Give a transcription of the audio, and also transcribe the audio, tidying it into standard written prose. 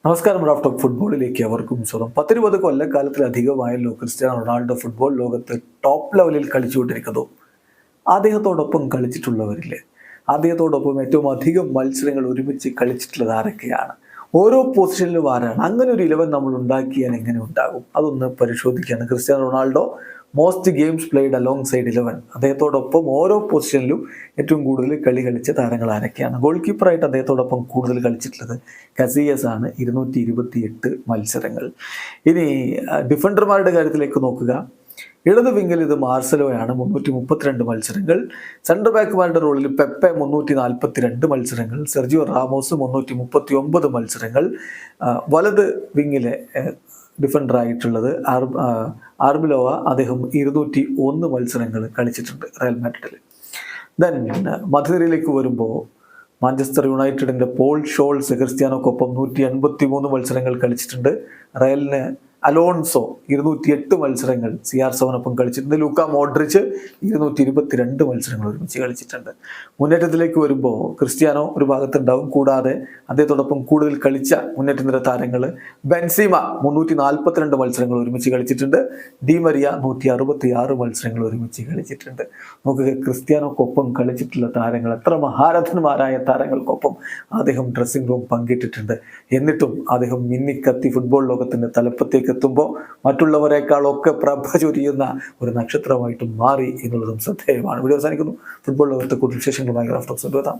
നമസ്കാരം. Raf talk ഫുട്ബോളിലേക്ക് അവർക്കും സ്വാഗതം. 10-20 കൊല്ലക്കാലത്തിലധികമായല്ലോ ക്രിസ്ത്യാനോ റൊണാൾഡോ ഫുട്ബോൾ ലോകത്ത് ടോപ്പ് ലെവലിൽ കളിച്ചുകൊണ്ടിരിക്കുന്നു. അദ്ദേഹത്തോടൊപ്പം കളിച്ചിട്ടുള്ളവരില്ലേ, അദ്ദേഹത്തോടൊപ്പം ഏറ്റവും അധികം മത്സരങ്ങൾ ഒരുമിച്ച് കളിച്ചിട്ടുള്ളത് ആരൊക്കെയാണ്, ഓരോ പൊസിഷനിലും ആരാണ്, അങ്ങനെ ഒരു 11 നമ്മൾ ഉണ്ടാക്കിയാൽ എങ്ങനെ ഉണ്ടാകും, അതൊന്ന് പരിശോധിക്കുകയാണ്. Cristiano Ronaldo most games played along side 11. അദ്ദേഹത്തോടൊപ്പം ഓരോ പൊസിഷനിലും ഏറ്റവും കൂടുതൽ കളി കളിച്ച താരങ്ങൾ ആരൊക്കെയാണ്. ഗോൾ കീപ്പറായിട്ട് അദ്ദേഹത്തോടൊപ്പം കൂടുതൽ കളിച്ചിട്ടുള്ളത് കസിയസ് ആണ്, 228 മത്സരങ്ങൾ. ഇനി ഡിഫൻഡർമാരുടെ കാര്യത്തിലേക്ക് നോക്കുക. ഇടത് വിങ്ങിൽ ഇത് മാർസലോയാണ്, 332 മത്സരങ്ങൾ. സെൻട്രൽ ബാക്കുമാരുടെ റോളിൽ പെപ്പെ 342 മത്സരങ്ങൾ. സെർജിയോ റാമോസ് 339 മത്സരങ്ങൾ. വലത് വിങ്ങിലെ ഡിഫൻഡറായിട്ടുള്ളത് ആർബിലോവ, അദ്ദേഹം 201 മത്സരങ്ങൾ കളിച്ചിട്ടുണ്ട് റയൽ മാഡ്രിഡിൽ. ദെൻ മധ്യനിരയിലേക്ക് വരുമ്പോൾ മാഞ്ചസ്റ്റർ യുണൈറ്റഡിൻ്റെ പോൾ ഷോൾസ് ക്രിസ്ത്യാനോക്കൊപ്പം 183 മത്സരങ്ങൾ കളിച്ചിട്ടുണ്ട്. റയലിന് അലോൺസോ 208 മത്സരങ്ങൾ CR7 കളിച്ചിട്ടുണ്ട്. ലൂക്ക മോഡ്രിച്ച് 222 മത്സരങ്ങൾ ഒരുമിച്ച് കളിച്ചിട്ടുണ്ട്. മുന്നേറ്റത്തിലേക്ക് വരുമ്പോൾ ക്രിസ്ത്യാനോ ഒരു ഭാഗത്തുണ്ടാവും, കൂടാതെ അദ്ദേഹത്തോടൊപ്പം കൂടുതൽ കളിച്ച മുന്നേറ്റ നിര താരങ്ങൾ ബെൻസീമ 342 മത്സരങ്ങൾ ഒരുമിച്ച് കളിച്ചിട്ടുണ്ട്. ഡി മരിയ 166 മത്സരങ്ങൾ ഒരുമിച്ച് കളിച്ചിട്ടുണ്ട്. നോക്കുക, ക്രിസ്ത്യാനോക്കൊപ്പം കളിച്ചിട്ടുള്ള താരങ്ങൾ, എത്ര മഹാരഥന്മാരായ താരങ്ങൾക്കൊപ്പം അദ്ദേഹം ഡ്രസ്സിംഗ് റൂം പങ്കിട്ടിട്ടുണ്ട്. എന്നിട്ടും അദ്ദേഹം മിന്നിക്കത്തി ഫുട്ബോൾ ലോകത്തിൻ്റെ തലപ്പത്തേക്ക് എത്തുമ്പോൾ മറ്റുള്ളവരെക്കാളൊക്കെ പ്രഭ ചൊരിയുന്ന ഒരു നക്ഷത്രമായിട്ട് മാറി എന്നുള്ളതും ശ്രദ്ധേയമാണ്. വീഡിയോ അവസാനിക്കുന്നു. ഫുട്ബോൾ ലോകത്തെ കൂടുതൽ വിശേഷങ്ങളുമായി റാഫ് ടോക്സ് എത്താം.